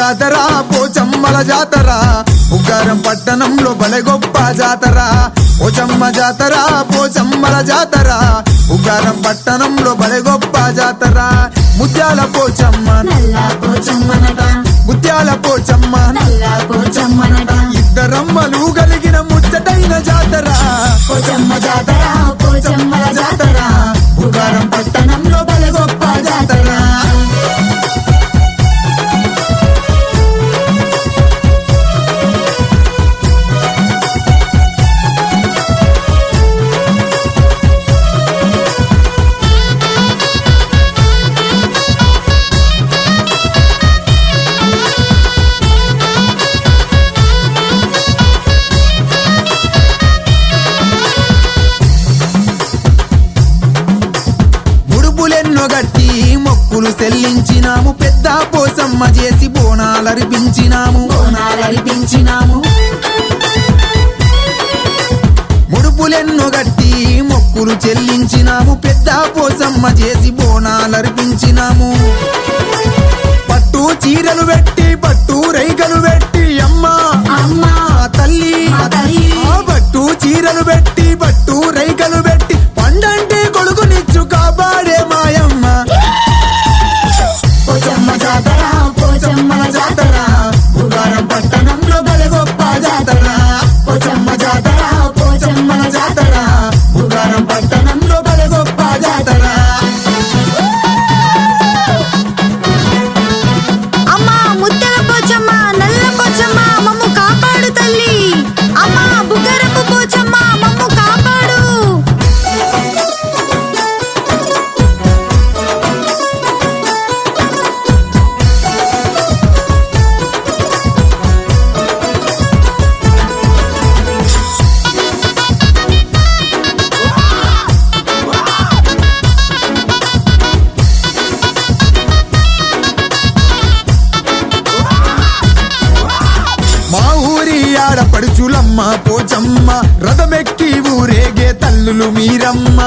జాతర పోచమ్మల జాతర ఉగ్గారం పట్టణంలో బలే గొప్ప జాతర పోచమ్మ జాతర పోచమ్మల జాతర ఉగ్గారం పట్టణంలో బలే గొప్ప జాతర ముత్యాల పోచమ్మ నల్ల పోచమ్మనట ముత్యాల పోచమ్మ నల్ల పోచమ్మనట ఇద్దరమ్మలు కలిగిన ముచ్చటైన జాతర పోచమ్మ జాతర పోచమ్మల జాతర ఉగ్గారం పట్టణంలో బలే గొప్ప జాతర గట్టి మొక్కులు చెల్లించినాము పెద్ద పోసమ్మ చేసి బోనాలర్పించినాము ముడుపులెన్నో గట్టి మొక్కులు చెల్లించినాము పెద్ద పోసమ్మ చేసి బోనాలర్పించినాము పట్టు చీరలు పెట్టి పట్టు రైగలు పెట్టి అమ్మా తల్లి పట్టు చీరలు పెట్టి పట్టు రైగలు పెట్టి పండంటి కొడుకునిచ్చు కాపాడే మాయమ్మ పోచమ్మ జాతర పోచమ్మల జాతర ఉగ్గారం పట్టణంలో బలే గొప్ప జాతర పోచమ్మ జాతర పోచమ్మల జాతర ఉగ్గారం పట్టణంలో బలే గొప్ప జాతర అమ్మా ముత్తెల పోచమ్మ నల్ల పోచమ్మ మమ్ము కాపాడు తల్లి అమ్మా బుగ్గరపు పోచమ్మ మమ్ము కాపాడు మా ఊరి ఆడపడుచులమ్మ పోచమ్మ రథమెక్కి ఊరేగే తల్లులు మీరమ్మ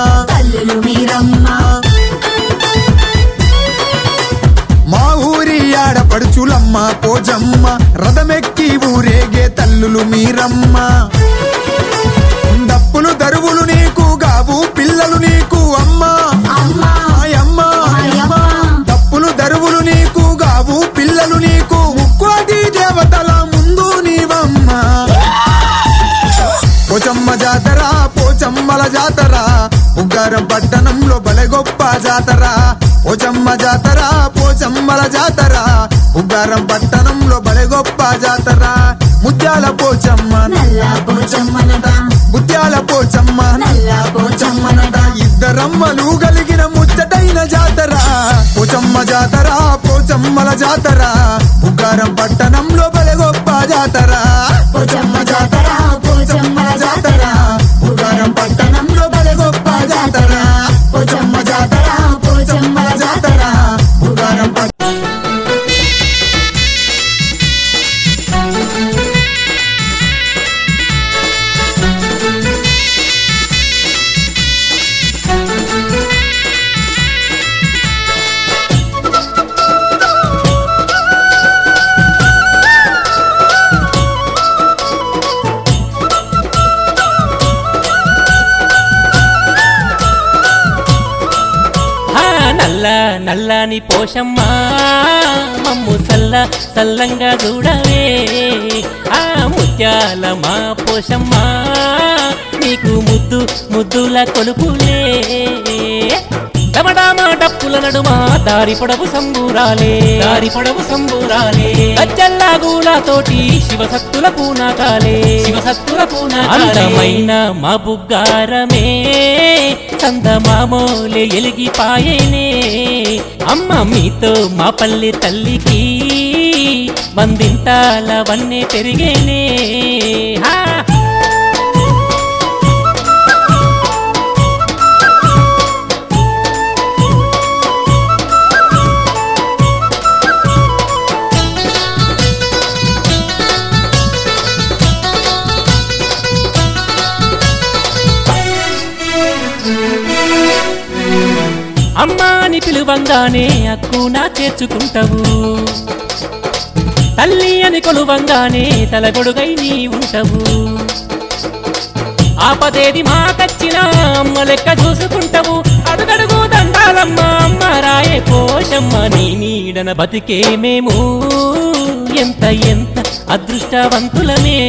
మా ఊరి ఆడపడుచులమ్మ పోచమ్మ రథమెక్కి ఊరేగే తల్లులు మీరమ్మ దప్పులు దరువులు నీకు గావు పిల్లలు నీకు అమ్మా దప్పులు దరువులు నీకు గావు పిల్లలు నీకు ముక్కోటి దేవతల ముందు నీవమ్మ పోచమ్మ జాతర పోచమ్మల జాతర ఉగ్గారం పట్టణంలో బలే గొప్ప జాతర పోచమ్మ జాతర పోచమ్మల జాతర ఉగ్గారం పట్టణంలో బలే గొప్ప జాతర ముత్యాల పోచమ్మ నల్ల పోచమ్మనట ముత్యాల పోచమ్మ నల్ల పోచమ్మనట ఇద్దరమ్మలు కలిగిన ముచ్చటైన జాతర పోచమ్మ జాతర పోచమ్మల జాతర ఉగ్గారం పట్టణంలో బలే గొప్ప జాతర పోచమ్మ జాతర పోచమ్మల జాతర ఉగ్గారం పట్టణంలో బలే గొప్ప జాతర పోచమ్మ జాతర పోచమ్మల జాతర ఉగ్గారం నల్లని పోషమ్మ మమ్ము సల్లంగా చూడవే ఆ ముత్యాల మా పోషమ్మ నీకు ముద్దుల కొలుపులే డమడామా డప్పుల నడుమా దారి పొడవు సంబూరాలే అచ్చల్లాగూలతోటి శివసత్తుల పూనాకాలే అందమైన మా బుగ్గారమే చందమామోలే ఎలిగిపాయేనే అమ్మ మీతో మా పల్లె తల్లికి వందింతాల వన్నే పెరిగేనే అమ్మాని పిలువంగానే అక్కునా చేర్చుకుంటావు తల్లి అని కొలువంగానే తలగొడుగై నీ ఉంటవు ఆపదేది మాకచ్చినా అమ్మ లెక్క చూసుకుంటావు అడుగడుగు దండాలమ్మ అమ్మ రాయే పోషమ్మ నీ నీడన బతికే మేము ఎంత ఎంత అదృష్టవంతులమే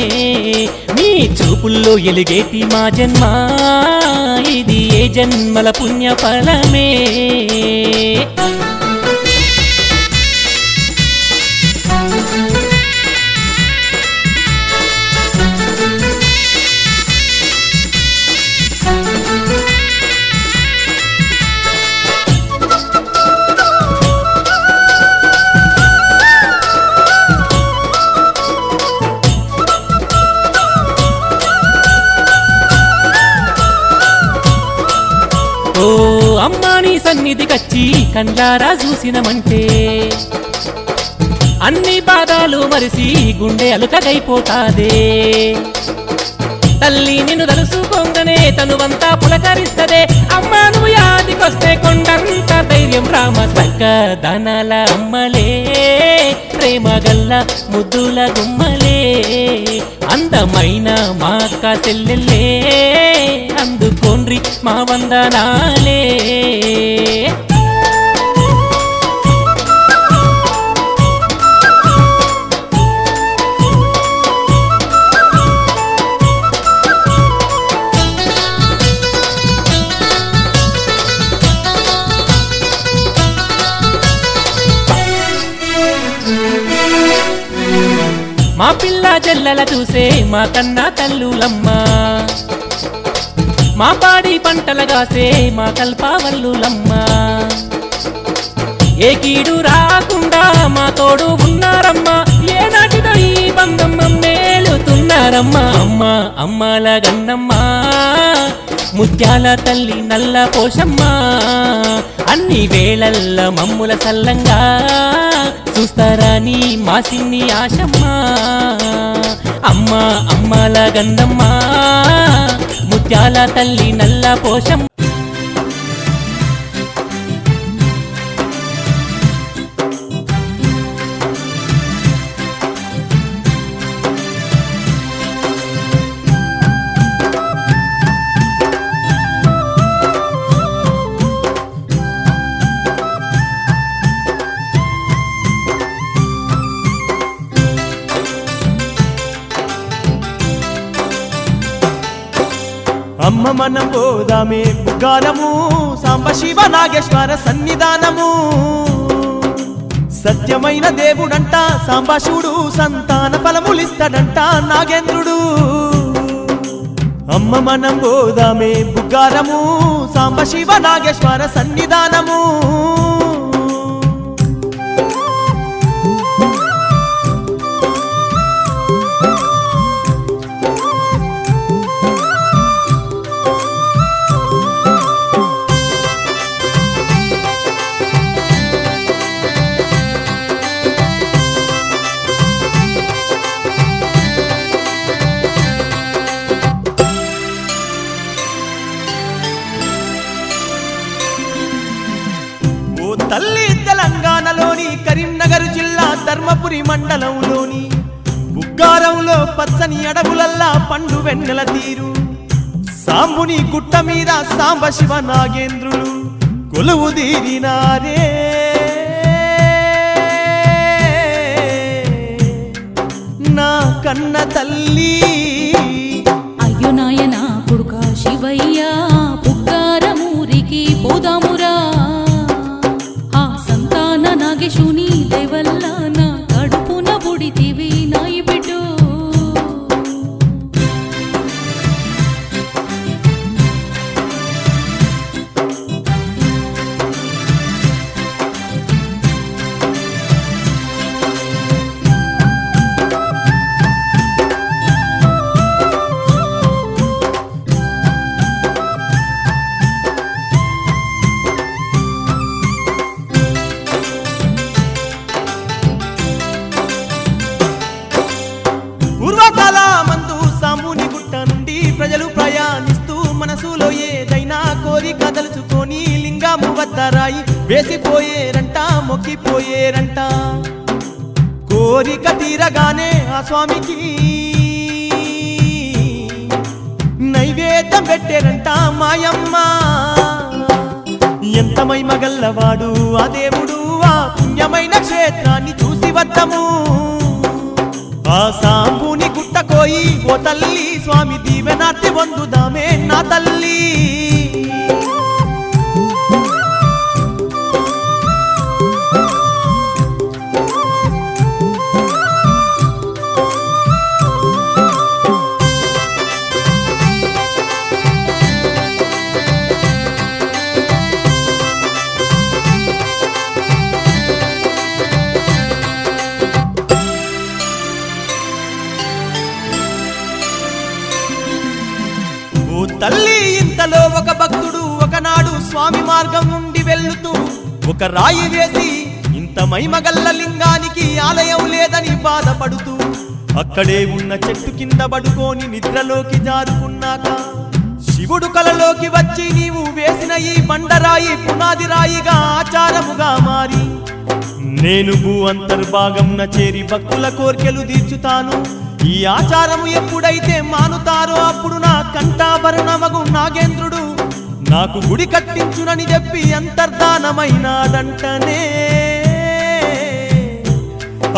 నీ చూపుల్లో ఎలిగేటి మా జన్మ ఇది ఏ జన్మల పుణ్య ఫలమే ఓ అమ్మా నీ సన్నిధి కచ్చి కండ్లారా చూసినమంటే అన్ని బాధలు మరిసి గుండె అలుకగైపోతాదే తల్లి నిన్ను తలుసుకోగానే తనువంతా పులకరిస్తదే అమ్మా నువ్వు యాదికొస్తే కొండంత ధైర్యం రామ సక్క దానాల అమ్మలే ప్రేమ గల్ల ముద్దుల గుమ్మలే అందమైన మా అక్క చెల్లెల్లే అందుకోండ్రి మా వందనాలే మా పిల్ల జల్లల చూసే మా కన్నా తల్లులమ్మ మా పాడి పంటలగాసే మా కల్పవల్లులమ్మ ఏ కీడు రాకుండా మా తోడు ఉన్నారమ్మా ఏనాటిదో ఈ బంధం మేలుతున్నారమ్మా అమ్మ అమ్మాల గన్నమ్మ ముత్యాల తల్లి నల్ల పోషమ్మ అన్ని వేళల్ల మమ్ముల సల్లంగా చూస్తారా నీ మా సిన్ని ఆశమ్మ అమ్మ అమ్మాల గన్నమ్మ ముత్యాల తల్లి నల్ల పోషమ్మ అమ్మ మనం పోదామే బుగ్గారము సాంబశివ నాగేశ్వర సన్నిధానము సత్యమైన దేవుడంట సాంబశివుడు సంతాన ఫలములిస్తాడంట నాగేంద్రుడు అమ్మ మనం పోదామే బుగ్గారము సాంబశివ నాగేశ్వర సన్నిధానము తల్లి తెలంగాణలోని కరీంనగర్ జిల్లా ధర్మపురి మండలంలోని బుగ్గారంలో పచ్చని అడవులల్లా పండు వెన్నెల తీరు సాంబుని గుట్ట మీద సాంబశివ నాగేంద్రులు కొలువు తీరినారే నా కన్న తల్లి అయ్యో నాయనా పుడుకా శివయ్య బుగ్గారమూరికి పోదామురా నాగేశుని దయవల్ల నా కడుపున పుడితివి నాయి బిడ్డో పూర్వకాలమందు సాంబుని గుట్ట నుండి ప్రజలు ప్రయాణిస్తూ మనసులో ఏదైనా కోరిక తలుచుకొని లింగము వద్ద రాయి వేసిపోయేరంట మొక్కిపోయేరంట కోరిక తీరగానే ఆ స్వామికి నైవేద్యం పెట్టారంట మాయమ్మ. ఎంత మైమగల్లవాడు ఆ దేవుడు, ఆ పుణ్యమైన క్షేత్రాన్ని చూసి వద్దము. ఆ సాంబుని గుట్టకోయి ఓ తల్లి, స్వామి దీవెనార్తి వందుదామే నా తల్లి. ఓ తల్లి, ఇంతలో ఒక భక్తుడు ఒకనాడు స్వామి మార్గం నుండి వెళ్ళుతూ ఒక రాయి వేసి ఇంత మైమగల్ల లింగానికి ఆలయం లేదని బాధపడుతూ అక్కడే ఉన్న చెట్టు కింద పడుకొని నిద్రలోకి జారుకున్నాక శివుడు కలలోకి వచ్చి నీవు వేసిన ఈ బండరాయి పునాది రాయిగా ఆచారముగా మారి నేను భూ అంతర్భాగంన చేరి భక్తుల కోర్కెలు తీర్చుతాను. ఈ ఆచారము ఎప్పుడైతే మానుతారో అప్పుడు నా కంఠాభరణమగు నాగేంద్రుడు నాకు గుడి కట్టించునని చెప్పి అంతర్ధానమైనాడంటనే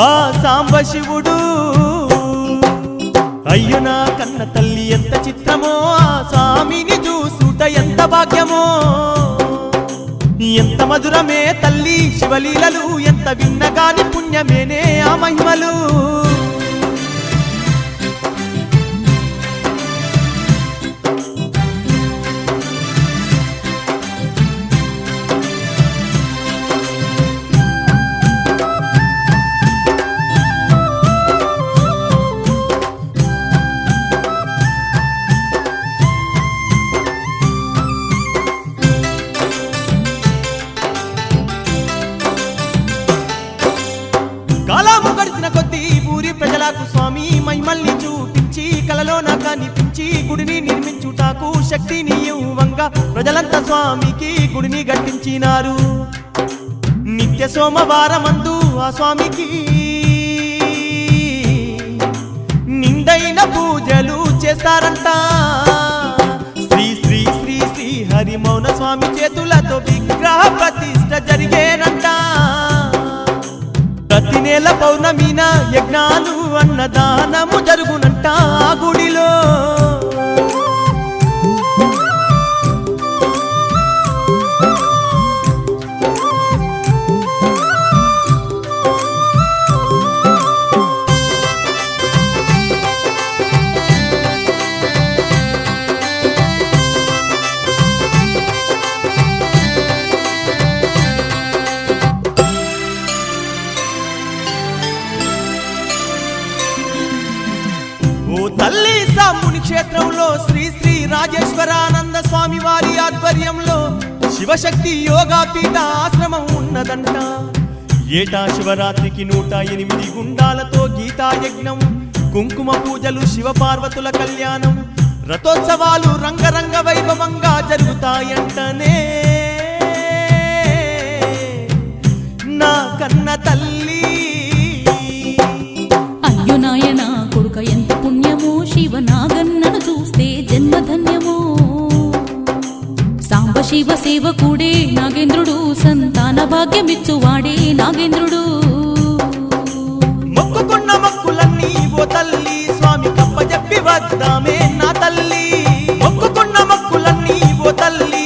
ఆ సాంబశివుడు. అయ్యో నా కన్న తల్లి ఎంత చిత్రమో, ఆ స్వామిని చూసుట ఎంత భాగ్యమో. ఎంత మధురమే తల్లి శివలీలలు, ఎంత విన్నగాని పుణ్యమేనే ఆ మహిమలు. కాలము గడిచిన కొద్దీ ఊరి ప్రజలకు స్వామి మహిమల్ని చూపించి కలలోన కనిపించి గుడిని నిర్మించుటాకు శక్తిని ఇవ్వంగా ప్రజలంతా స్వామికి గుడిని కట్టించినారు. నిత్య సోమవారమందు ఆ స్వామికి నిండైన పూజలు చేస్తారంట. శ్రీ శ్రీ శ్రీ శ్రీ హరి మౌన స్వామి చేతులతో విగ్రహ ప్రతిష్ఠ జరిగేనంట. ప్రతి నెల పౌర్ణమిన యజ్ఞాలు అన్నదానము జరుగునంట ఆ గుడిలో. ఓ తల్లి, సాంబుని క్షేత్రంలో శ్రీ శ్రీ రాజేశ్వరానంద స్వామి వారి ఆధ్వర్యంలో శివశక్తి యోగా పీఠ ఆశ్రమం ఉన్నదంట. ఏటా శివరాత్రికి 108 గుండాలతో గీతాయజ్ఞం, కుంకుమ పూజలు, శివపార్వతుల కళ్యాణం, రథోత్సవాలు రంగరంగ వైభవంగా జరుగుతాయంటనే నా కన్న తల్లి. అయ్యో నాయనా కొడుక ఎంత పుణ్యమో, శివనాగన్నను చూస్తే జన్మధన్యమో. సాంబ శివ సేవకుడే నాగేంద్రుడు, సంతాన భాగ్యమిచ్చువాడే నాగేంద్రుడు. మొక్కుకున్న మొక్కులన్నీ ఓ తల్లి స్వామి కప్పజెప్పి వద్దామే నా తల్లి. మొక్కుకున్న మొక్కులన్నీ ఓ తల్లి.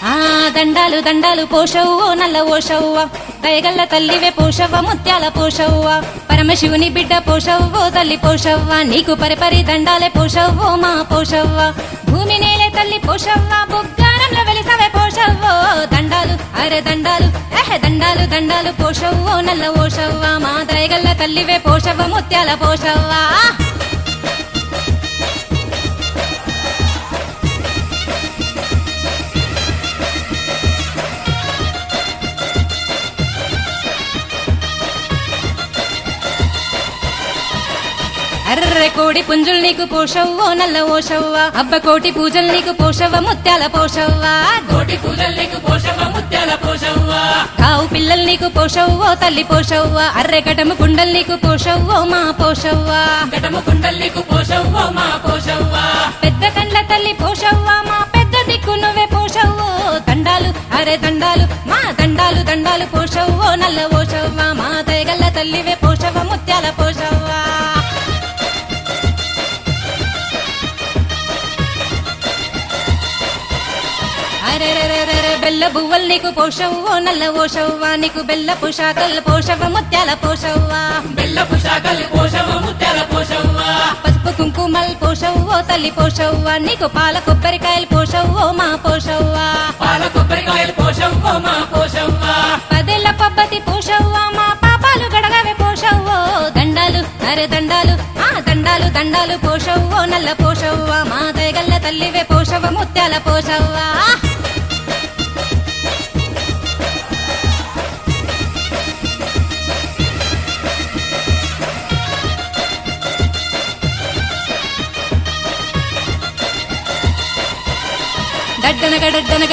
ఆ దండాలు దండాలు పోషవ్వ నల్ల ఓషవ్వ, దయగల్ల తల్లివే పోషవ్వ ముత్యాల పోషవ్వ, పరమశివుని బిడ్డ పోషవ్వో తల్లి పోషవ్వ, నీకు పరిపరి దండాలే పోషవ్వో మా పోషవ్వ. భూమి నేలే తల్లి పోషవ్వ, బుగ్గారంలో వెలిసవే పోషవ్వో. దండాలు అరే దండాలు దండాలు దండాలు పోషవ్వో నల్ల ఓషవ్వ, మా దయగల్ల తల్లివే పోషవ్వ ముత్యాల పోషవ్వ. కోడి పుంజులు నీకు పోషవ్వో నల్ల ఓషవ్వ అబ్బ కోటి పూజలు నీకు పోషవ్వ ముత్యాల పోషవ్వ కోటి పూజలు నీకు పోషవ్వ ముత్యాల పోషవ్వ కావు పిల్లలు నీకు పోషవ్వో తల్లి పోషవ్వ అర్రె గటము కుండలు నీకు పోషవ్వో మా పోషవ్వ గటము కుండలు నీకు పోషవ్వో మా పోషవ్వ పెద్ద కండ్ల తల్లి పోషవ్వ మా పెద్ద దిక్కు నువ్వే పోషవ్వో దండాలు అరే దండాలు మా దండాలు దండాలు పోషవ్వో నల్ల ఓషవ్వ మా దయగల్ల తల్లివే పోషవ్వ ముత్యాల పోషవ్వ అరే బెల్ల బువ్వలు నీకు పోషవ్వో నల్ల ఓషవ్వ నీకు బెల్ల పుషాకల్ పోషవ్వ ముత్యాల పోషవ్వ బెల్ల పుషాకల్ పోషవ్వ ముత్యాల పోషవ్వ పసుపు కుంకుమల్ పోషవ్వో తల్లి పోషవ్వ నీకు పాల కొబ్బరికాయలు పోషవ్వో మా పోషవ్వ పాల కొబ్బరికాయలు పోషవ్వో మా పోషవ్వ పదేళ్ల పబ్బతి పోషవ్వ మా పాపాలు గడగవే పోషవ్వో దండాలు అరే దండాలు ఆ దండాలు దండాలు పోషవ్వో నల్ల పోషవ్వ మా దయగల్ల తల్లివే పోషవ్వ ముత్యాల పోషవ్వ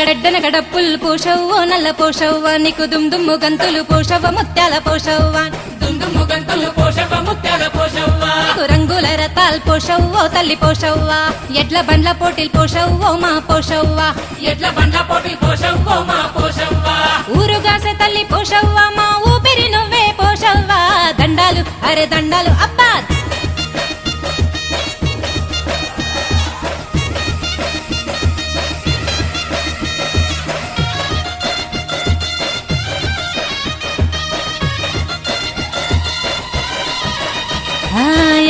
డడ్డనగ డప్పులు పోషవ్వో నల్ల పోషవ్వ నీకు దుమ్ము గంతులు పోషవ్వ ముత్యాల పోషవ్వ దుమ్ము గంతులు పోషవ్వ ముత్యాల పోషవ్వ నీకు రంగుల రతాల్ పోషవ్వో తల్లి పోషవ్వ ఎడ్ల బండ్ల పోటీలు పోషవ్వో మా పోషవ్వ ఎడ్ల బండ్ల పోటీలు పోషవ్వో మా పోషవ్వ ఊరుగాసే తల్లి పోషవ్వ మా ఊపిరి నువ్వే పోషవ్వ దండాలు అరే దండాలు అబ్బా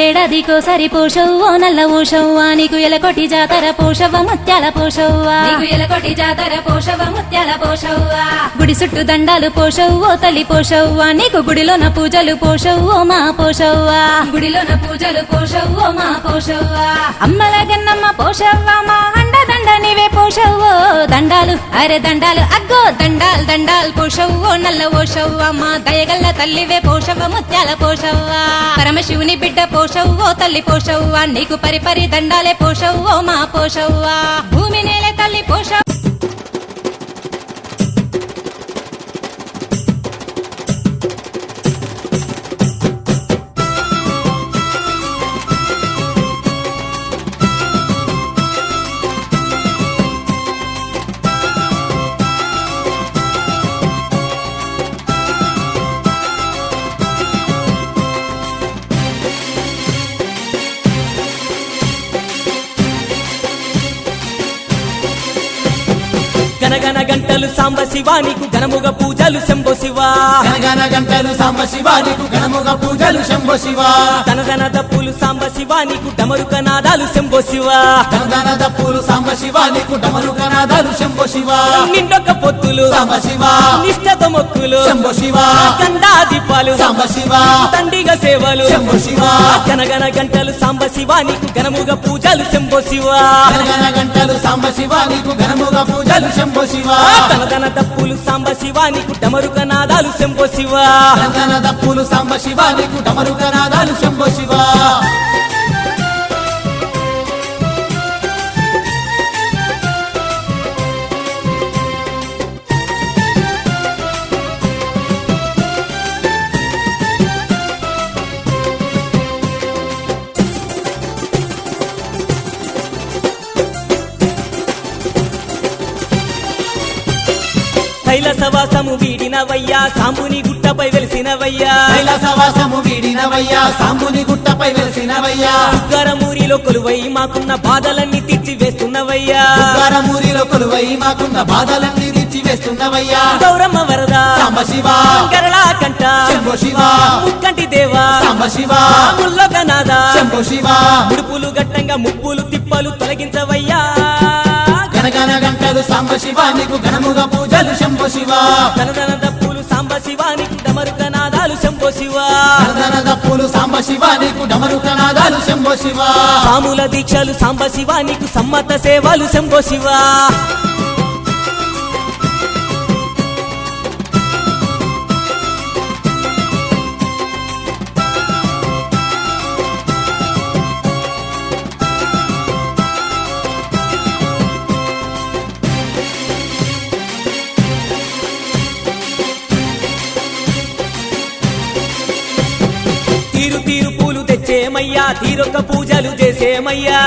ఏడాదికోసారి పోషవ్వో నల్ల ఓషవ్వ నీకు ఎలకొటి జాతర పోషవ్వ ముత్యాల పోషవ్వ నీకు ఎలకొటి జాతర పోషవ్వ ముత్యాల పోషవ్వ గుడి చుట్టూ దండాలు పోషవ్వో తల్లి పోషవ్వ నీకు గుడిలోన పూజలు పోషవ్వో మా పోషవ్వ గుడిలోన పూజలు పోషవ్వో మా పోషవ్వ అమ్మల గన్నమ్మ పోషవ్వ మా అండదండ నీవే పోషవ్వో దండాలు అరే దండాలు అగ్గో దండాల్ దండాల్ పోషవ్వో నల్ల ఓషవ్వ మా దయగల్ల తల్లివే పోషవ్వ ముత్యాల పోషవ్వ పరమశివుని బిడ్డ పోషవ్వో తల్లి పోషవ్వ నీకు పరిపరి దండాలే పోషవ్వో మా పోషవ్వ భూమి నేలే తల్లి పోషవ్వ గనగన గంటలు సాంబ శివా నీకు ఘనముగ పూజలు శంభో శివా గనగన గంటలు సాంబ శివా నీకు ఘనముగ పూజలు శంభో శివా తనదన దప్పులు సాంబ శివా నీకు డమరుక నాదాలు శంభో శివా గనగన దప్పులు సాంబ శివా నీకు డమరుక నాదాలు శంభో శివా నిండొక్క పొత్తులు సాంబ శివా నిష్టతో మొక్కులు శంభో శివా గండా దీపాలు సాంబ శివా తండిగ సేవలు శంభో శివా గనగన గంటలు సాంబ శివా నీకు ఘనముగ పూజలు శంభో శివా గనగన గంటలు సాంబ శివా నీకు ఘనముగ పూజలు శంభో శివా తనదన దప్పులు సాంబ శివా నీకు డమరుక నాదాలు శంభో శివా గనగన దప్పులు సాంబ శివా నీకు డమరుక నాదాలు శంభో శివా కైలాసవాసము వీడినవయ్యా సాంబుని గుట్టపై వెలిసినవయ్యా కైలాసవాసము వీడినవయ్యా సాంబుని గుట్టపై వెలిసినవయ్యా ఉగ్గరమూరిలో కొలువై మాకున్న బాధలన్నీ తీర్చి వేస్తున్నవయ్యా ఉగ్గరమూరిలో కొలువై మాకున్న బాధలన్నీ తీర్చి వేస్తున్నవయ్యా గౌరమ్మ వరద సాంబ శివా గరళా కంట శంభో శివా ముక్కంటి దేవా సాంబ శివా ముల్లొకనాద శంభో శివా ముడుపులు గట్టంగా ముప్పులు తిప్పలు తొలగించవయ్యా గనగన గంటలు సాంబ శివా నీకు ఘనముగా పూజలు శంభో శివా తనదన దప్పులు సాంబ శివా నీకు డమరుక నాదాలు శంభో శివా గనగన దప్పులు సాంబ శివా నీకు డమరుక నాదాలు శంభో శివా సాముల దీక్షలు సాంబ శివా నీకు సమ్మత సేవలు శంభో శివా తీరొక్క పూజలు చేసేమయ్యా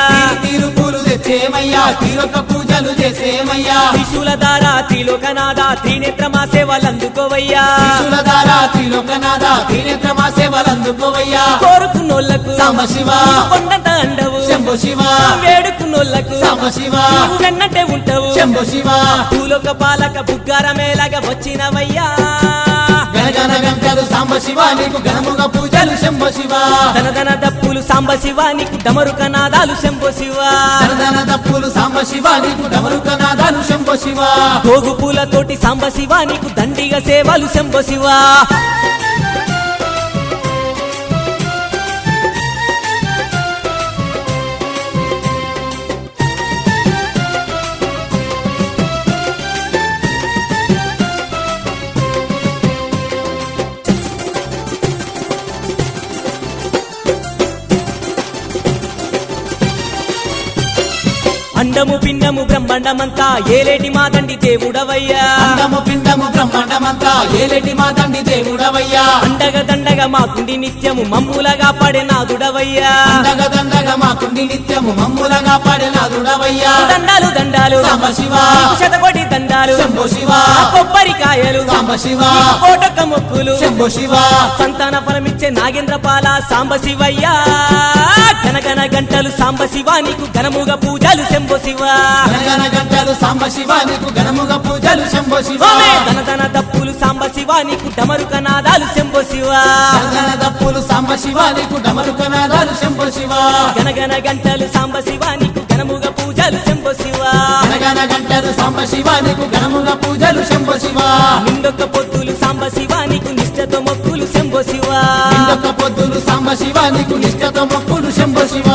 తీరు పూలు తెచ్చేమయ్యా తీరొక్క పూజలు చేసేమయ్యా త్రిశూల దారా త్రిలోకనాథ త్రినేత్ర మా సేవలందుకోవయ్యా త్రిశూల దారా త్రిలోకనాథ త్రినేత్ర మా సేవలందుకోవయ్యా కోరుకున్నోళ్లకు సాంబశివ కొండంత అండవు శంభో శివ వేడుకున్నోళ్లకు సాంబశివ నీవు వెన్నట్టే ఉంటావు శంభో శివ భూలోక పాలక బుగ్గారమేలాగా వచ్చినవయ్యా గనగన గంటలు సాంబశివ నీకు ఘనముగా పూజలు శంభో శివ ధనధన దప్పులు సాంబశివ నీకు డమరుక నాదాలు శంభో శివ ధనధన దప్పులు సాంబశివ నీకు డమరుక నాదాలు శంభో శివ గోగు పూలతోటి సాంబశివ నీకు దండిగా సేవలు శంభో శివ అండము పిండము బ్రహ్మాండమంతా ఏలేటి మా దండి దేవుడవయ్యా అండము పిండము బ్రహ్మాండమంతా ఏలేటి మా తండ్రి దేవుడవయ్యా అండగ దండగా మాకుండి నిత్యము మమ్ములగా పడే నాదుడవయ్యా దండగ దండగ మాకుండి నిత్యము మమ్ములగా పడినాదుడవయ్యా దండాలు దండాలు సాంబశివ నీకు శతకోటి దండాలు శంభో శివ కొబ్బరికాయలు సాంబశివ నీకు కోటొక్క మొక్కులు శంభో శివ సంతాన ఫలమిచ్చే నాగేంద్రపాల సాంబశివయ్యా గనగన గంటలు సాంబశివ నీకు ఘనముగా పూజలు శంభో శివ గనగన గంటలు సాంబశివ నీకు ఘనముగా పూజలు శంభో శివ ధనధన దప్పులు సాంబశివ నీకు డమరుక నాదాలు శంభో శివ గనగన దప్పులు సాంబశివ నీకు డమరుక నాదాలు శంభో శివ గనగన గంటలు సాంబశివ నీకు ఘనముగా పూజలు శంభో శివ గనగన గంటలు సాంబశివ నీకు ఘనముగా పూజలు శంభో శివ నిండొక్క పొద్దులు సాంబశివ నీకు నిష్ఠతో మొక్కులు శంభో శివ ఇందొక్క పొద్దులు సాంబశివ నీకు నిష్ఠతో మొక్కులు శంభో శివ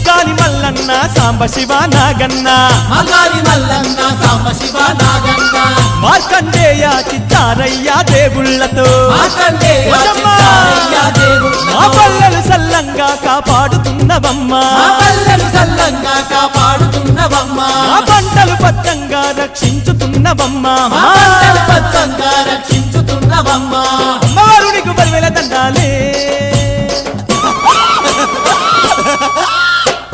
గాలి మల్లన్న సాంబశివ నాగన్న మగాలి మల్లన్న సాంబశివ నాగన్న మార్కండేయ చిత్తారయ్య దేవుళ్ళతో మార్కండేయ వశమ్మ! చిత్తారయ్య దేవుళ్ళతో మా పల్లెలు సల్లంగా కాపాడుతున్నవమ్మా మా పల్లెలు సల్లంగా కాపాడుతున్నవమ్మా మా పంటలు పచ్చంగా రక్షించుతున్నవమ్మా మా పంటలు పచ్చంగా రక్షించుతున్నవమ్మా అమ్మవారుడికి బలివేల దండాలే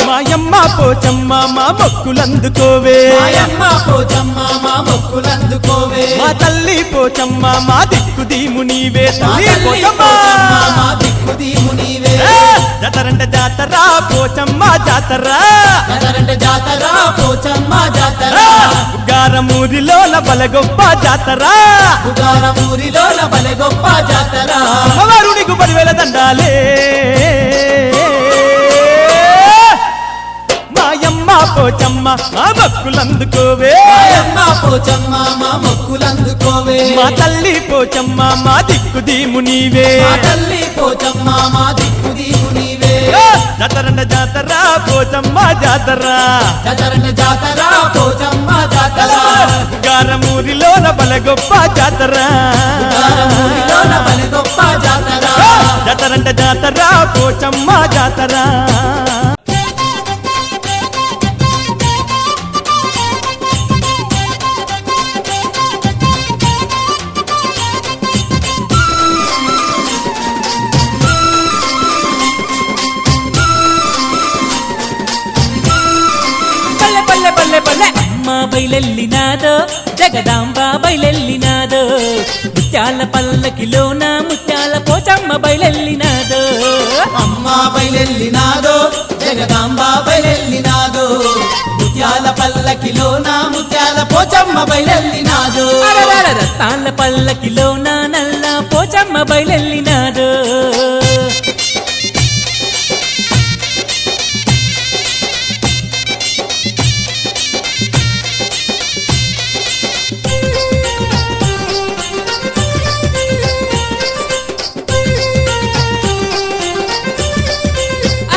మాయమ్మ పోచమ్మ మా మొక్కులందుకోవే మాయమ్మ పోచమ్మ మా మొక్కులందుకోవే మా తల్లి పోచమ్మ మా దిక్కు దీము నీవే మా తల్లి తల్లి పోచమ్మ పోచమ్మ మా దిక్కు దీము నీవే జాతరంటే జాతర పోచమ్మ జాతర జాతరంటే జాతర పోచమ్మ జాతర గారమూరిలోల బలగొప్ప జాతర ఉగారమూరిలోన బలె గొప్ప జాతర అమ్మవారునికి పదివేల దండాలే మాయమ్మ పోచమ్మ మా మొక్కులందుకోవే మాయమ్మ పోచమ్మ మా మొక్కులందుకోవే మా తల్లి పోచమ్మ మా దిక్కు దీము నీవే మా తల్లి పోచమ్మ మా దిక్కు దీవు నీవే జాతరంట జాతర పోచమ్మ జాతర జాతరంటే జాతర పోచమ్మ జాతర గారమూరిలోన బలగొప్ప జాతర ఉగారమూరిలోన బలె గొప్ప జాతర జాతరంట జాతర పోచమ్మ జాతర పల్లె పల్లె పల్లె పల్లె అమ్మ బయలెల్లినాదో జగదాంబ బయలెల్లినాదో ముత్యాల పల్లకిలోన ముత్యాల పోచమ్మ బయలెల్లినాదో అమ్మ బయలెల్లినాదో జగదాంబ బయలెల్లినాదో ముత్యాల పల్లకిలోన ముత్యాల పోచమ్మ బయలెల్లినాదో అరవర రత్నాల పల్లకిలోన నల్ల పోచమ్మ బయలెల్లినాదో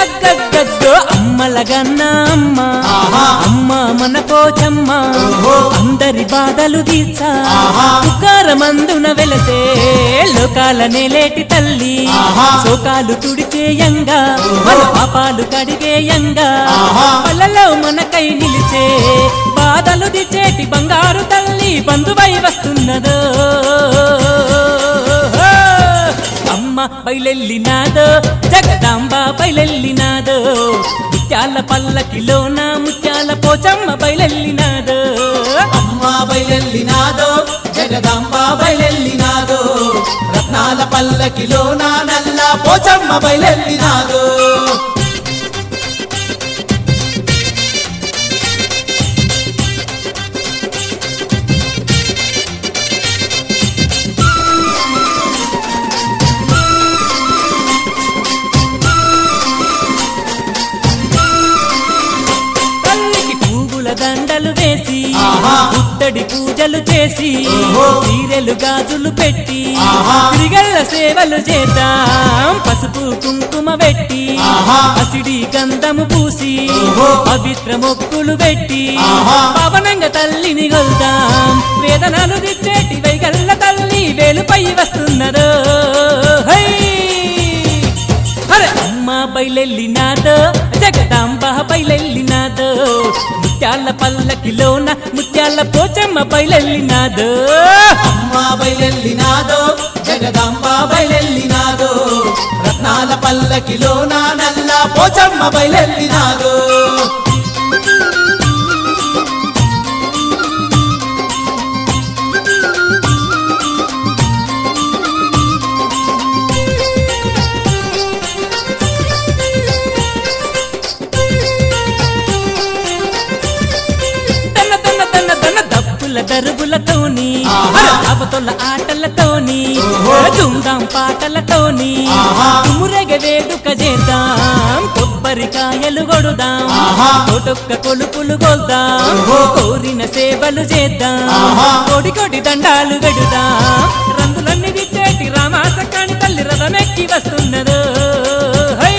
అగ్గగ్గగ్గో అమ్మలగన్న అమ్మ ఆహా. అమ్మ మన పోచమ్మ ఓహో. అందరి బాధలు తీర్చా ఆహా. పుకారమందున వెలసే లోకాల నేలేటి తల్లి ఆహా. శోకాలు తుడిచేయంగా మన పాపాలు కడిగేయంగా ఆహా. పల్లెలో మనకై నిలిచే బాధలు దిచేటి బంగారు తల్లి బంధువై వస్తున్నదో అమ్మ బయలెల్లినాదో జగదాంబ బయలెల్లినాదో ముత్యాల పల్లకిలోన ముత్యాల పోచమ్మ బయలెల్లినాదో అమ్మ బయలెల్లినాదో జగదాంబ బయలెల్లినాదో రత్నాల పల్లకిలోన నల్ల పోచమ్మ బయలెల్లినాదో దండలు వేసి ఆహా. పుట్టడి పూజలు చేసి ఓహో. చీరెలు గాజులు పెట్టి ఆహా. తిరిగళ్ళ సేవలు చేద్దాం పసుపు కుంకుమ పెట్టి ఆహా. అసిడి గంధము పూసి ఓహో. పవిత్ర మొక్కులు పెట్టి ఆహా. పవనంగా తల్లిని గొల్దాం వేదనలు దిచ్చేటి వైగల్ల తల్లి వేలుపై వస్తున్నదో హై హరే అమ్మ బయలెల్లినాదో జగదాంబ బయలెల్లినాదో ముత్యాల పల్లకిలోన ముత్యాల పోచమ్మ బయలెల్లినాదో అమ్మ బయలెల్లినాదో జగదాంబ బయలెల్లినాదో రత్నాల పల్లకిలోన నల్ల పోచమ్మ బయలెల్లినాదో దరువులతోని ఆహా. అవతల ఆటలతోని ఓహో. దుందాం పాటలతోని ఆహా. తుమ్మురగ వేడుక చేద్దాం కొబ్బరికాయలు కొడుదాం ఆహా. తోటొక్క కొలుపులు కొల్దాం ఓహో. కోరిన సేవలు చేద్దాం ఆహా. కోడి కోడి దండాలు గడుదాం రంగులన్నీ దిచ్చేటి రామాసకాని తల్లి రథమెక్కి వస్తున్నదో హై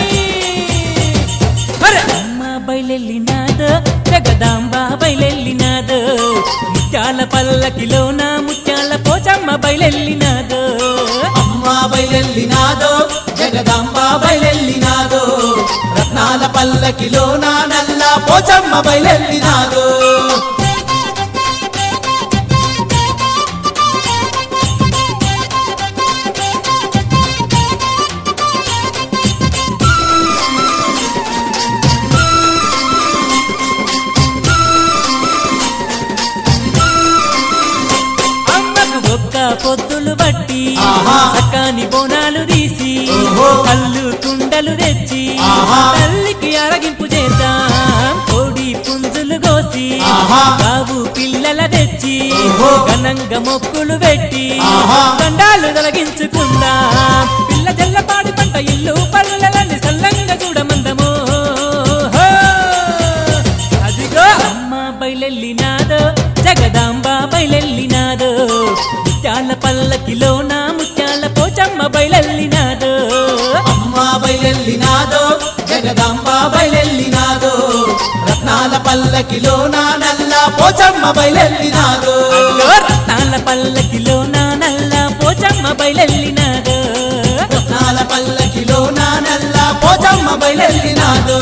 హరే అమ్మ బయలెల్లినాదో జగదాంబ బయలెల్లినాదో ముత్యాల పల్లకిలోన ముత్యాల పోచమ్మ బయలెల్లినాదో అమ్మ బయలెల్లినాదో జగదాంబ బయలెల్లినాదో రత్నాల పల్లకిలోన నల్ల పోచమ్మ బయలెల్లినాదో అమ్మకు ఒక్క పొద్దులు బట్టి ఆహా. చక్కని బోనాలు తీసి ఓహో. కళ్ళు కుండలు తెచ్చి ఆహా. తల్లికి అరగింపు చేద్దాం కోడి పుంజులు కోసి ఆహా. బాబు పిల్లల తెచ్చి ఓహో. ఘనంగా మొక్కులు పెట్టి ఆహా. దండాలు తొలగించుకుందాం పిల్ల జల్లపాడి పంట ఇల్లు పల్లెలని సల్లంగా చూడమందము హో! అదిగో అమ్మ బయలెల్లినాదో జగదాంబ బయలెల్లినాదో ముత్యాల పల్లకిలోన ముత్యాల పోచమ్మ బయలెల్లినాదో అమ్మ బయలెల్లినాదో జగదాంబ బయలెల్లినాదో రత్నాల పల్లకిలోన నల్ల పోచమ్మ బయలెల్లినాదో అదిగో రత్నాల పల్లకిలోన నల్ల పోచమ్మ బయలెల్లినాదో రత్నాల పల్లకిలోన నల్ల పోచమ్మ బయలెల్లినాదో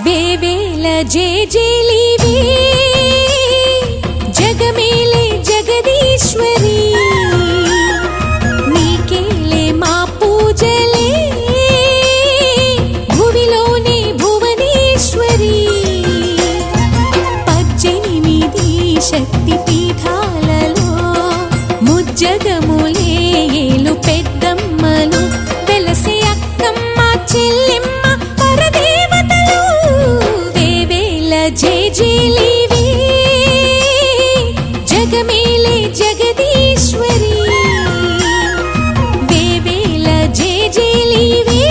వేవేల జేజేలివే జగమేలే జగదీశ్వరి నీకేలే మా పూజలే భువిలోనే భువనేశ్వరి 18 శక్తి పీఠాలలో ముజ్జగములే ఏలు పెద్దమ్మలు వెలసే అక్కమ్మ చెల్లెమ్మ పరదేవతలు వేవేల జేజేలివే జగమేలే జగదీశ్వరి వేవేల జేజేలివే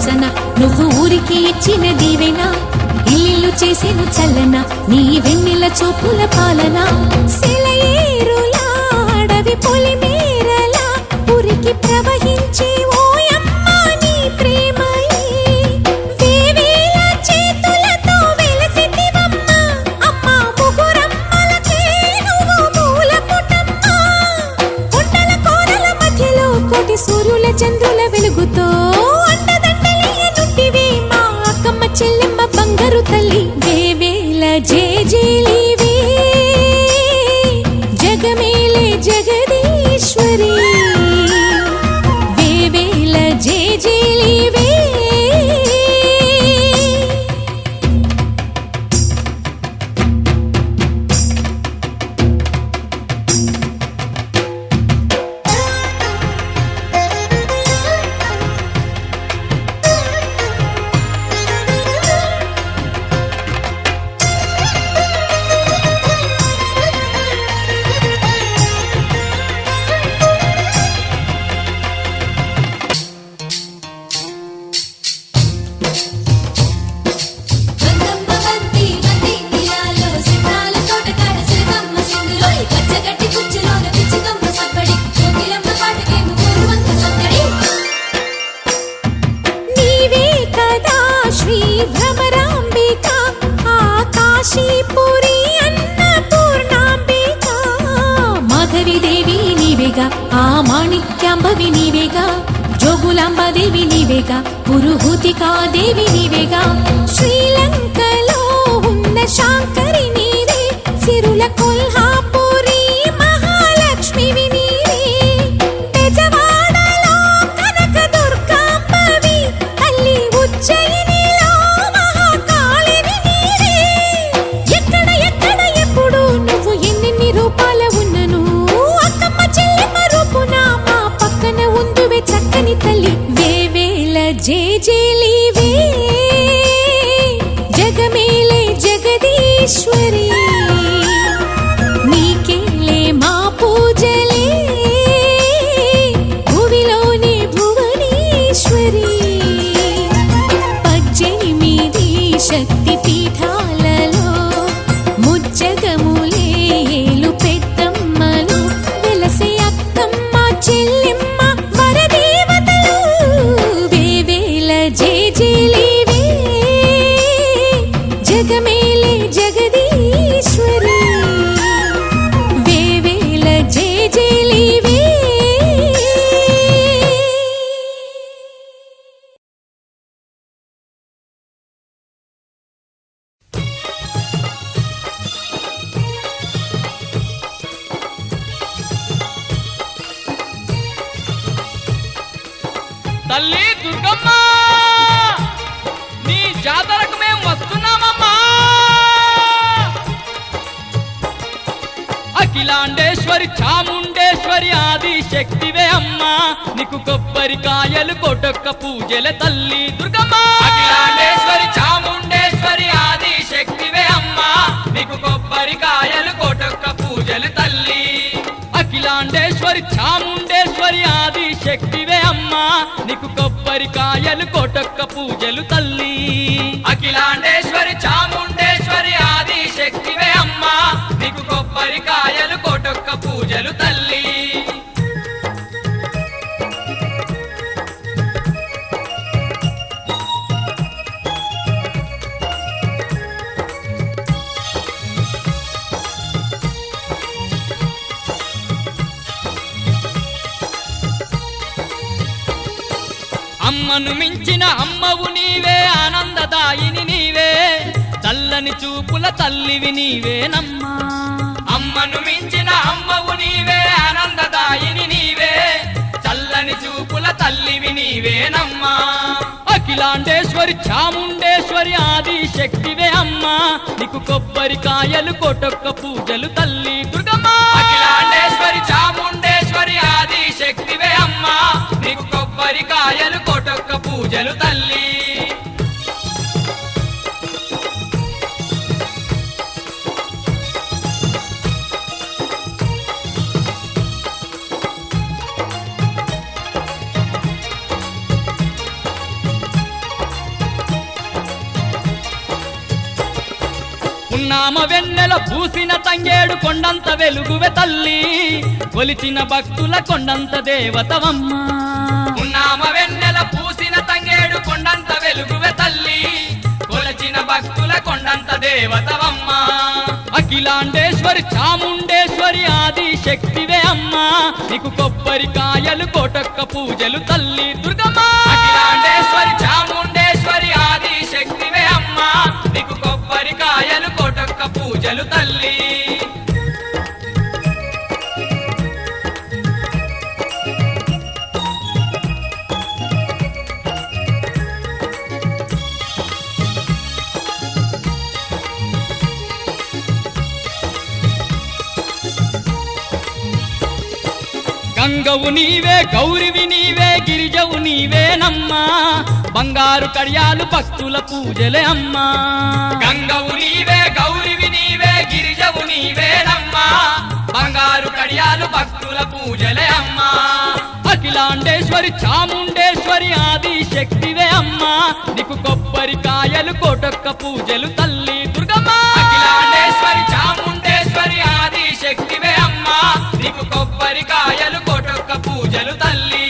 వాసన నువ్వు ఊరికి ఇచ్చిన దీవెనా ఇల్లు చేసేను చల్లన నీ వెన్నెల చూపుల పాలన సెలయేరులా అడవి పొలిమేరలా ఉరికి ప్రవహించే ఓయమ్మ నీ ప్రేమయే వేవేల చేతులతో వెలసితివమ్మ అమ్మ ముగురమ్మలకే నువ్వు మూలపుటమ్మ కొండల కోరల మధ్యలో కోటి సూర్యుల చంద్రుల వెలుగుతో అండదండలియనుంటివి మా అక్కమ్మ చెల్లెమ్మ బంగారు తల్లి వేవేల జేజేలివే జగమేలే జగదీశ్వరి వేవేల జేజేలివే బందమ్మ బంతి బంతి తీరాలో సితాల తోటకాడ సిలకమ్మ సింగులోయ్ పచ్చగట్టి కుచ్చిలోన పిచ్చికమ్మ సప్పడి కోకిలమ్మ పాటకే ముగ్గురువంత సత్తడి నీవే కదా శ్రీ భ్రమరాంబిక ఆకాశీపురి అన్నపూర్ణాంబిక మాధవి దేవి నీవేగా ఆ మాణిక్యాంబవి నీవేగా జోగులాంబదేవి నీవేగా పురుహూతికా దేవి నీవేగా శ్రీలంకలో ఉన్న శాంకరి నీవే సిరుల కొల్హాపురి మహాలక్ష్మివి నీవే బెజవాడలో కనక దుర్గాంబవి తల్లి ఉజ్జయినిలో మహాకాళివి నీవే ఎక్కడ ఎక్కడ ఎప్పుడు నువ్వు ఎన్నెన్ని రూపాల ఉన్నను అక్కమ్మ చెల్లెమ్మ రూపున మా పక్కన ఉందువే చక్కని తల్లి వేవేల జేజేలివే జగమేలే జగదీశ్వరి నీకేలే మా పూజలే భువిలోని భువనేశ్వరి 18 శక్తి పీఠాలలో ముజ్జగములే ఏలు పెద్దమ్మలు వెలసే అక్కమ్మ చెల్లెమ్మ వరదేవతలు వేవేల జేజేలివే జగమేలే జగదీశ్వరి వేవేల జేజేలివే తల్లి దుర్గమ్మ నీ జాతరకు మేము వస్తున్నామమ్మా అఖిలాండేశ్వరి చాముండేశ్వరి ఆది శక్తివే అమ్మా నీకు కొబ్బరికాయలు కోటొక్క పూజల తల్లి దుర్గమ్మ అఖిలాండేశ్వరి చాముండేశ్వరి ఆది శక్తివే అమ్మా నీకు కొబ్బరికాయలు కోటొక్క పూజలు తల్లి అఖిలాండేశ్వరి చాముండేశ్వరి ఆది శక్తివే అమ్మా నీకు కొబ్బరికాయలు కోటొక్క పూజలు తల్లి అఖిలాండేశ్వరి చాముండేశ్వరి ఆది శక్తివే అమ్మా నీకు కొబ్బరికాయలు కోటొక్క పూజలు తల్లి అమ్మను మించిన అమ్మవు నీవే ఆనందదాయిని నీవే చల్లని చూపుల తల్లివి నీవేనమ్మా అమ్మను మించిన అమ్మవు నీవే ఆనందదాయిని నీవే చల్లని చూపుల తల్లివి నీవేనమ్మా అఖిలాండేశ్వరి చాముండేశ్వరి ఆది శక్తివే అమ్మా నీకు కొబ్బరికాయలు కోటొక్క పూజలు తల్లి దుర్గమ్మ అఖిలాండేశ్వరి చాముండేశ్వరి ఆది శక్తివే అమ్మా నీకు కొబ్బరికాయలు కోటొక్క పూజలు తల్లి పున్నామ వెన్నెల పూసిన తంగేడు కొండంత వెలుగువే తల్లి కొలిచిన భక్తుల కొండంత దేవతవమ్మ పున్నామ వెన్నెల పూసిన తంగేడు కొండంత వెలుగువే తల్లి కొలిచిన భక్తుల కొండంత దేవతవమ్మ అఖిలాండేశ్వరి చాముండేశ్వరి ఆది శక్తివే అమ్మ నీకు కొబ్బరికాయలు కోటొక్క పూజలు తల్లి దుర్గమ్మ అఖిలాండేశ్వరి చాముండేశ్వరి ఆది శక్తివే అమ్మ నీకు కొబ్బరికాయలు కోటొక్క పూజలు తల్లి గంగవు నీవే గౌరివి నీవే గిరిజవు నీవేనమ్మా బంగారు కడియాలు భక్తుల పూజలే అమ్మా గంగవు నీవే గౌరివి నీవే గిరిజవు నీవేనమ్మా బంగారు కడియాలు భక్తుల పూజలే అమ్మా అఖిలాండేశ్వరి చాముండేశ్వరి ఆది శక్తివే అమ్మా నీకు కొబ్బరికాయలు కోటొక్క పూజలు తల్లి దుర్గమ్మ అఖిలాండేశ్వరి చాముండేశ్వరి ఆది శక్తివే అమ్మా నీకు కొబ్బరికాయలు కోటొక్క పూజలు తల్లి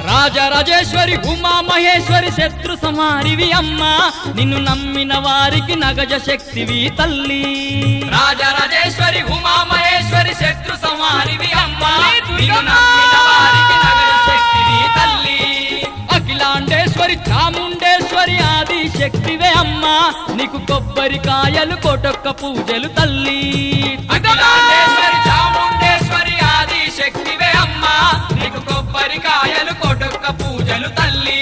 రాజరాజేశ్వరి ఉమా మహేశ్వరి శత్రు సంహారివి అమ్మా నిన్ను నమ్మిన వారికి నగజ శక్తివి తల్లి రాజరాజేశ్వరి ఉమా మహేశ్వరి శత్రు సంహారివి అమ్మా నిన్ను నమ్మిన వారికి నగజ శక్తివి తల్లి అఖిలాండేశ్వరి చాముండేశ్వరి ఆది శక్తివే అమ్మా నీకు కొబ్బరికాయలు కోటొక్క పూజలు తల్లి అఖిలాండేశ్వరి చాముండేశ్వరి ఆది శక్తివే అమ్మా నీకు కొబ్బరికాయలు కోటొక్క పూజలు తల్లి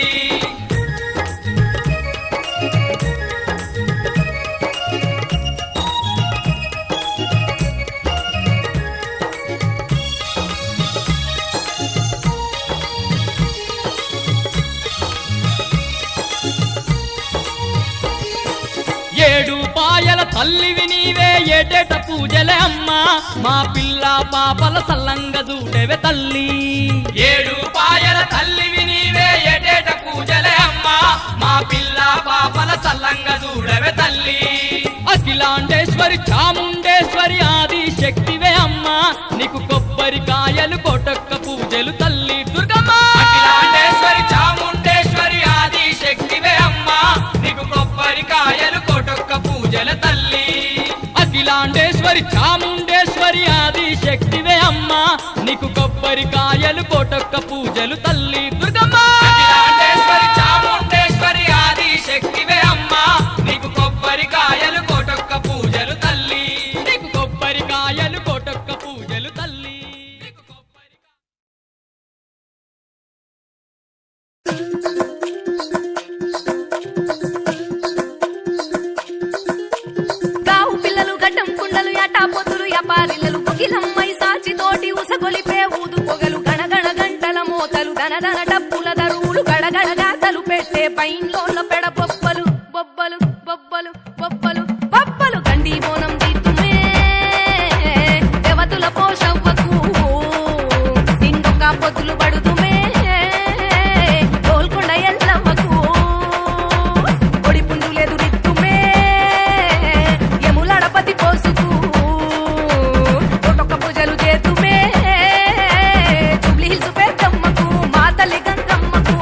ఏడు పాయల తల్లివి నీవే ఏటేట పూజలే అమ్మా మా పిల్ల పాపల సల్లంగ దూడెవే తల్లి ఏడు పాయల తల్లివి నీవే ఏటేట పూజలే అమ్మా మా పిల్ల పాపల సల్లంగ దూడెవే తల్లి అఖిలాండేశ్వరి చాముండేశ్వరి ఆది శక్తివే అమ్మా నీకు కొబ్బరికాయలు కోటొక్క పూజలు తల్లి దుర్గమ్మ అఖిలాండేశ్వరి చాముండేశ్వరి ఆది శక్తివే అమ్మా నీకు కొబ్బరికాయలు కోటొక్క పూజల తల్లి అఖిలాండేశ్వరి చాముండేశ్వరి ఆది శక్తివే అమ్మా నీకు కొబ్బరికాయలు కోటొక్క పూజలు తల్లి దుర్గమ్మ అఖిలాండేశ్వరి చాముండేశ్వరి ఆది శక్తివే అమ్మా నీకు కొబ్బరికాయలు కోటొక్క పూజలు తల్లి నీకు కొబ్బరికాయలు కోటొక్క పూజలు తల్లి గావు పిల్లలు గడ్డం కుండలు యాటాపోతులు యాపారిల్లలు పొగిలమ్మై సాచి తోటి ఉసగొలిపే ఊదు పొగలు గణగణ గంటల మోతలు దనదన డప్పుల దరువులు గడగడ గాతలు పెట్టే పైన్లోల పెడ బొబ్బలు బొబ్బలు బొబ్బలు బొబ్బలు బొబ్బలు గండి బోనం దిద్దుమే దేవతుల పోషవ్వకు సింగొక్క పొద్దులు పడుతుమే గోల్కొండ ఎల్లమ్మకు ఒడి పుండులేదు రిత్తుమే యములడపతి పోసుకు కోటొక్క పూజలు చేతుమే జూబ్లీ హిల్స్ పెద్దమ్మకు మా తల్లి గంగమ్మకు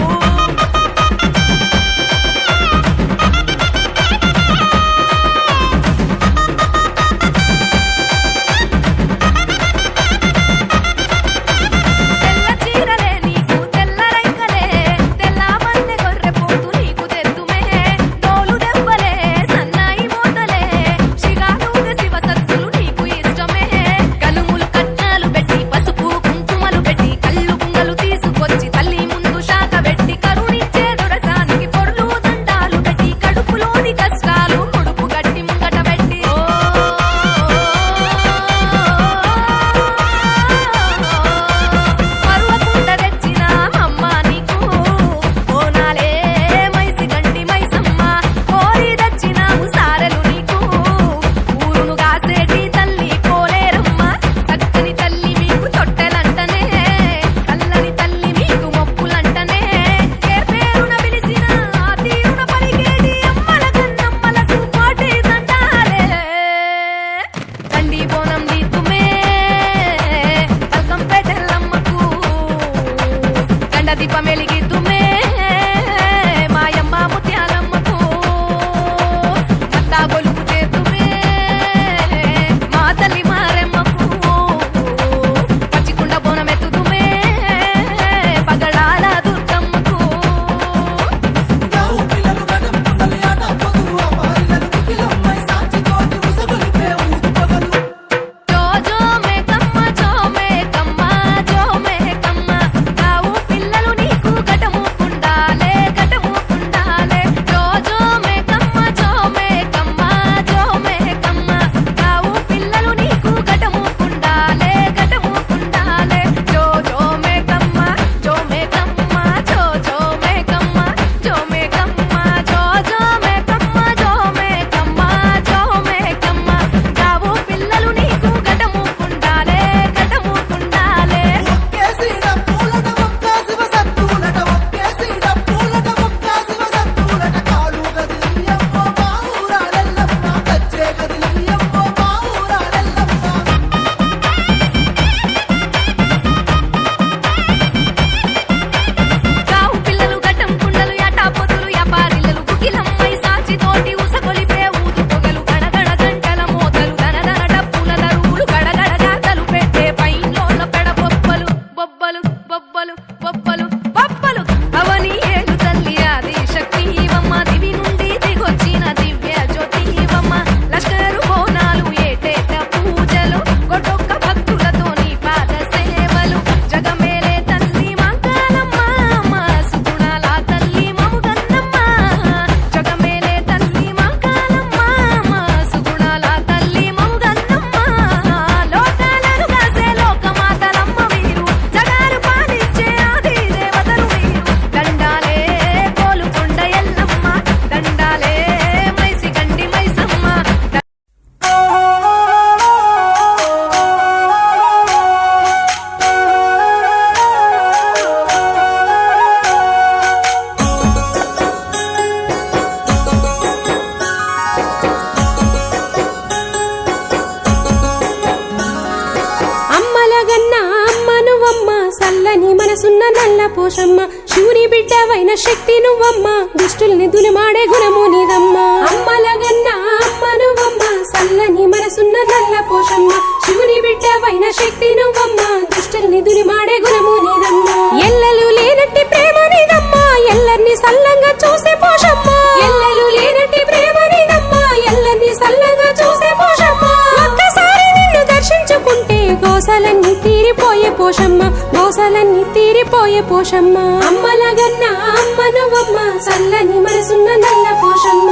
అమ్మలగన్న అమ్మ నువ్వమ్మ సల్లని మనసున్న నల్ల పోషమ్మ శివుని బిడ్డవైన శక్తి నువ్వమ్మ దుష్టుల్ని దులిమాడే గుణము నీదమ్మ అమ్మలగన్న అమ్మ నువ్వమ్మ సల్లని మనసున్న నల్ల పోషమ్మ శివుని బిడ్డవైన శక్తి నువ్వమ్మ దుష్టుల్ని దులిమాడే గుణము నీదమ్మ ఎల్లలు లేనట్టి ప్రేమ నీదమ్మ ఎల్లర్ని సల్లంగా చూసే పోషమ్మ ఎల్లలు లేనట్టి ప్రేమ నీదమ్మ ఎల్లర్ని సల్లంగా చూసే పోషమ్మ ఒక్కసారి నిన్ను దర్శించుకుంటే గోసలన్నీ తీరిపోయే పోషమ్మ గోసలన్నీ తీరిపోయే పోషమ్మ అమ్మలగన్న అమ్మ నువ్వమ్మ సల్లని మనసున్న నల్ల పోషమ్మ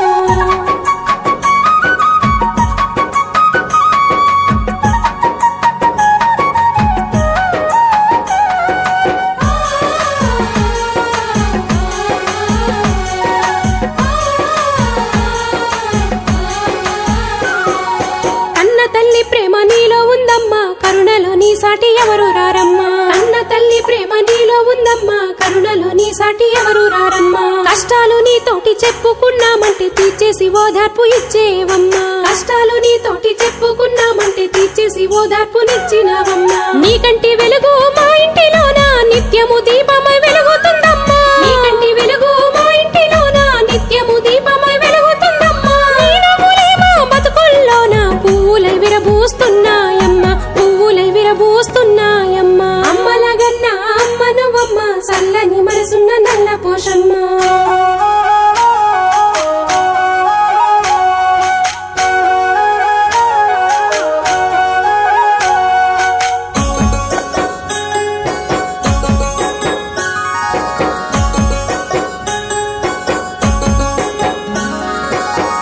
సాటి ఎవరు రారమ్మా అన్న తల్లి ప్రేమ నీలో ఉందమ్మా కరుణలో నీ సాటి ఎవరు రారమ్మా కష్టాలు నీతోటి చెప్పుకున్నామంటే తీర్చేసి ఓదార్పు ఇచ్చేవమ్మా కష్టాలు నీతోటి చెప్పుకున్నామంటే తీర్చేసి ఓదార్పునిచ్చినవమ్మా నీకంటి వెలుగు మా ఇంటిలోన నిత్యము దీపమై వెలుగుతుందమ్మా నీకంటి వెలుగు మా ఇంటిలోన నిత్యము దీపమై వెలుగుతుందమ్మా నీ నవ్వులే మా బతుకుల్లోన పువ్వులై విరబూస్తున్నాయమ్మా విరబూస్తున్నాయమ్మా అమ్మలగన్న అమ్మ నువ్వమ్మ సల్లని మనసున్న నల్ల పోషమ్మ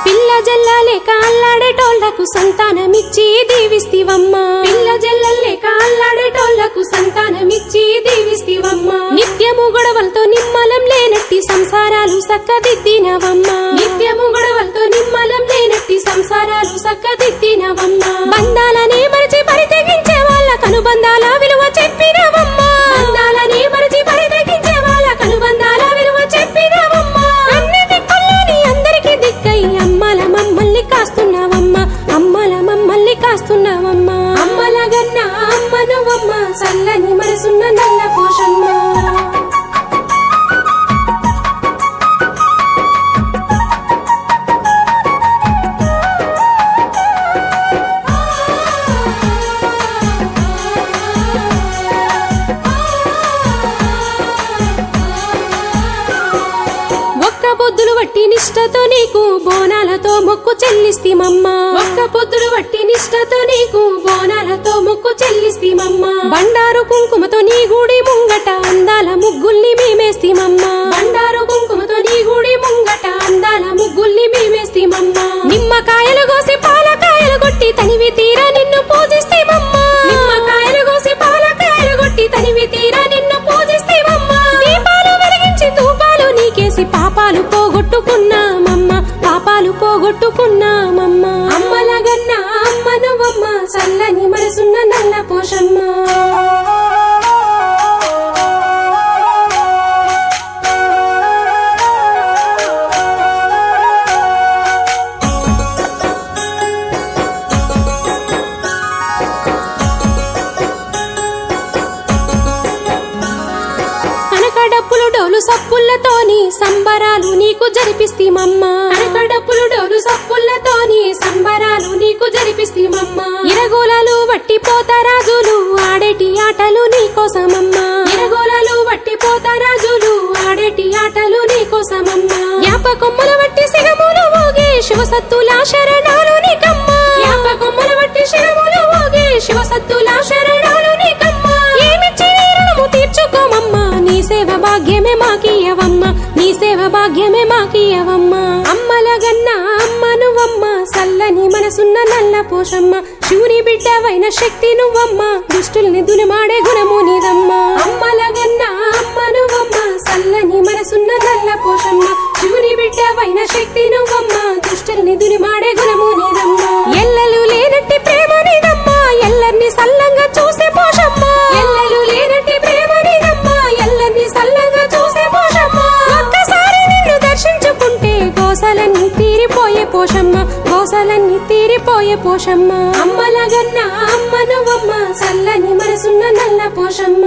పిల్ల జల్లలేక అల్లాడేటోళ్లకు సంతానమిచ్చి దీవిస్తివమ్మా పిల్ల జల్లలేక అల్లాడేటోళ్లకు సంతానమిచ్చి దీవిస్తివమ్మా నిత్యము గొడవలతో నిమ్మలం లేనట్టి సంసారాలు సక్కదిద్దినవమ్మా నిత్యము గొడవలతో నిమ్మలం లేనట్టి సంసారాలు సక్కదిద్దినవమ్మా బంధాలనే మరిచి పరితెగించే వాళ్ళ కనుబంధాల విలువ చెప్పినవమ్మా బంధాలనే మరిచి పరితెగించే వాళ్ళ కనుబంధాల విలువ చెప్పినవమ్మా అన్ని దిక్కుల్లోని అందరికి దిక్కై అమ్మల మమ్మల్ని కాస్తున్నావమ్మా అమ్మల మమ్మల్ని కాస్తున్నావమ్మా అమ్మలగన్న అమ్మ నువ్వమ్మ సల్లని మనసున్న నల్ల పోషమ్మ పొద్దులు వట్టి నిష్టతో నీకు బోనాలతో మొక్కు చెల్లిస్తీమమ్మా ఒక్క పొద్దులు వట్టి నిష్టతో నీకు బోనాలతో మొక్కు చెల్లిస్తీమమ్మా బండారు కుంకుమతో నీ గుడి ముంగట అందాల ముగ్గుల్ని మేమేస్తీమమ్మా బండారు కుంకుమతో నీ గుడి ముంగట అందాల ముగ్గుల్ని మేమేస్తీమమ్మా నిమ్మకాయలు కోసి పాలకాయలు కొట్టి తనివి తీరా నిన్ను పూజిస్తీమమ్మా నిమ్మకాయలు కోసి పాలకాయలు కొట్టి తనివి తీరా నిన్ను పూజిస్తీమమ్మా దీపాలు వెలిగించి ధూపాలు నీకేసి పాపాలు పోగొట్టుకున్నామమ్మ పాపాలు పోగొట్టుకున్నామమ్మ అమ్మలగన్న అమ్మ నువ్వమ్మ సల్లని మనసున్న నల్ల పోషమ్మ సప్పులతోని సంబరాలు నీకు జరిపిస్తీమమ్మా అనకడప్పులు డోలు సప్పులతోని సంబరాలు నీకు జరిపిస్తీమమ్మా ఇరగోలాలు వట్టిపోత రాజులు ఆడేటి ఆటలు నీకోసమమ్మా ఇరగోలాలు వట్టిపోత రాజులు ఆడేటి ఆటలు నీకోసమమ్మా యాపకొమ్మల వట్టి సిగములు ఊగే శివసత్తుల శరణాలు నీకమ్మా యాపకొమ్మల వట్టి శిరములు ఊగే శివసత్తుల శరణాలు నీకమ్మా ఏమిచ్చి రుణము తీర్చుకోమమ్మా నీ సేవ భాగ్యమే మాకియవమ్మా నీ సేవ భాగ్యమే మాకియవమ్మా అమ్మలగన్న అమ్మ నువ్వమ్మ సల్లని మనసున్న నల్ల పోషమ్మ శివుని బిడ్డవైన శక్తి నువ్వమ్మ దుష్టుల్ని దులిమాడే గుణము నీదమ్మా అమ్మలగన్న అమ్మ నువ్వమ్మ సల్లని మనసున్న నల్ల పోషమ్మ శివుని బిడ్డవైన శక్తి నువ్వమ్మ దుష్టుల్ని దులిమాడే గుణము నీదమ్మా ఎల్లలు లేనట్టి ప్రేమ నీదమ్మా ఎల్లర్ని సల్లంగా చూసే పోషమ్మ ఎల్లలు లేనట్టి ప్రేమ నీదమ్మా ఎల్లర్ని సల్లంగా చూసే పోషమ్మ ఒక్కసారి నిన్ను దర్శించుకుంటే గోసలన్నీ తీరిపోయే పోషమ్మ గోసలన్నీ తీరిపోయే పోషమ్మ అమ్మలగన్న అమ్మ నువ్వమ్మ సల్లని మనసున్న పోషమ్మ.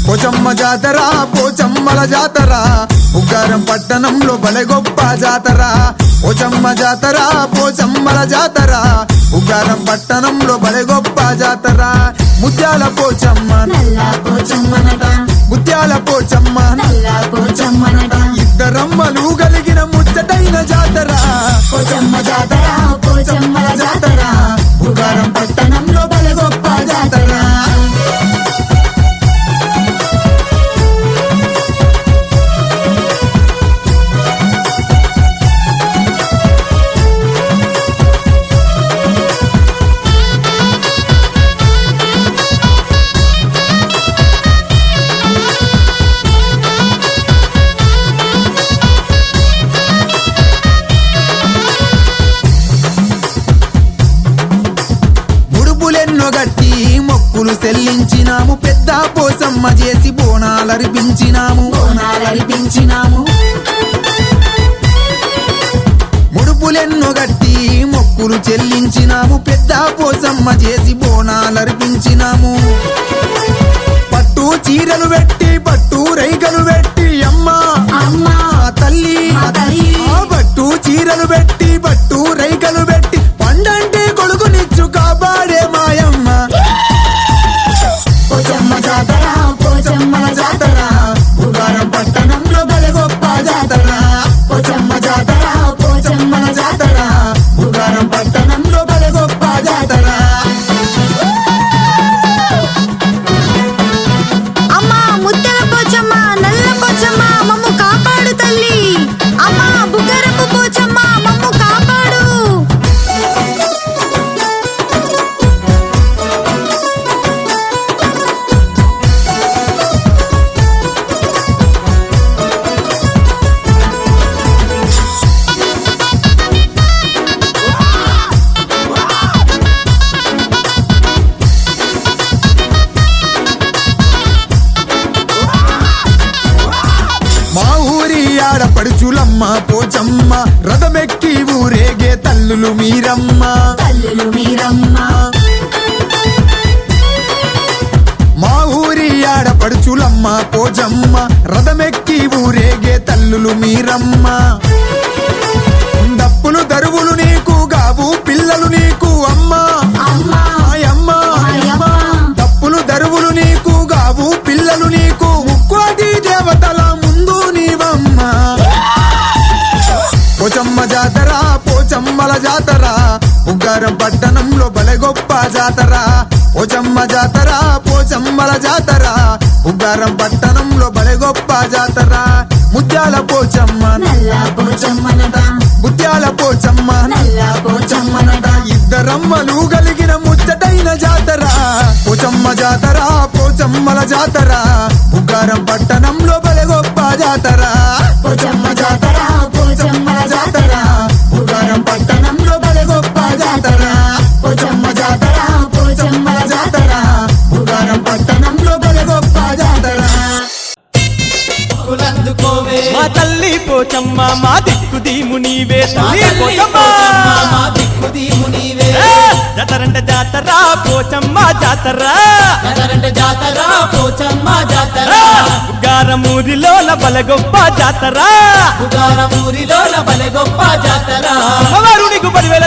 పోచమ్మ జాతర పోచమ్మల జాతర ఉగ్గారం పట్టణంలో బలే గొప్ప జాతర. పోచమ్మ జాతర పోచమ్మల జాతర ఉగ్గారం పట్టణంలో బలే గొప్ప జాతర. ముత్యాల పోచమ్మ నల్లా పోచమ్మనట, ముత్యాల పోచమ్మ నల్లా పోచమ్మనట, ఇద్దరమ్మలు కలిగిన ముచ్చటైన జాతర. పోచమ్మ జాతర పోచమ్మల జాతర ఉగ్గారం పట్టణంలో బలే గొప్ప జాతర. గట్టి మొక్కులు చెల్లించినాము, పెద్ద పోసమ్మ చేసి బోనాలర్పించినాము. ముడుపులెన్నో గట్టి మొక్కులు మొక్కులు చెల్లించినాము పెద్ద పోచమ్మ చేసి బోనాలర్పించినాము పట్టు చీరలు పెట్టి పట్టు రైకలు పెట్టి అమ్మా అమ్మా తల్లి మా తల్లి. ఆ పట్టు చీరలు పెట్టి పట్టు రైకలు పెట్టి పండంటే కొడుకునిచ్చు కాపాడే మాయమ్మ పోచమ్మ జాతర పోచమ్మల జాతర బుగారం పట్టణంలో బలె గొప్ప జాతర పోచమ్మ జాతర పోచమ్మల జాతర బుగారం పట్టణంలో బలె గొప్ప జాతర అమ్మా ముత్యాల పోచమ్మ నల్ల పోచమ్మ మమ్ము కాపాడు తల్లి అమ్మా బుగ్గరపు పోచమ్మ మమ్ము కాపాడు మా ఊరి ఆడపడుచులమ్మ పోచమ్మ రథమెక్కి ఊరేగే తల్లులు మీరమ్మ తల్లులు మీరమ్మ మా ఊరి ఆడపడుచులమ్మ పోచమ్మ రథమెక్కి ఊరేగే తల్లులు మీరమ్మ దప్పులు దరువులు నీకు గావు పిల్లలు నీకు అమ్మా అమ్మా ఆయమ్మ ఆయమ్మ. దప్పులు దరువులు నీకు గావు పిల్లలు నీకు ముక్కోటి దేవతల ముందు నీవమ్మ పోచమ్మ జాతర పోచమ్మల జాతర బుగ్గారం పట్టణంలో బలె గొప్ప జాతర పోచమ్మ జాతర పోచమ్మల జాతర బుగ్గారం పట్టణంలో బలె గొప్ప జాతర ముత్యాల పోచమ్మ నల్ల పోచమ్మనట ముత్యాల పోచమ్మ నల్ల పోచమ్మనట ఇద్దరమ్మలు కలిగిన ముచ్చటైన జాతర పోచమ్మ జాతర పోచమ్మల జాతర బుగ్గారం పట్టణంలో బలె గొప్ప జాతర పోచమ్మ జాతర పోచమ్మల జాతర బుగారం పట్టణంలో బలె గొప్ప జాతర పోచమ్మ జాతర పోచమ్మల జాతర బుగారం పట్టణంలో బలె గొప్ప జాతర మా తల్లి పోచమ్మ మా దిక్కు దీము నీవే తల్లి పోచమ్మ ఏ, జాతరంటే జాతర పోచమ్మ జాతర ఏ, ఉగ్గారమూరిలోన బలె గొప్ప జాతర అమ్మవారు నీకు 10,000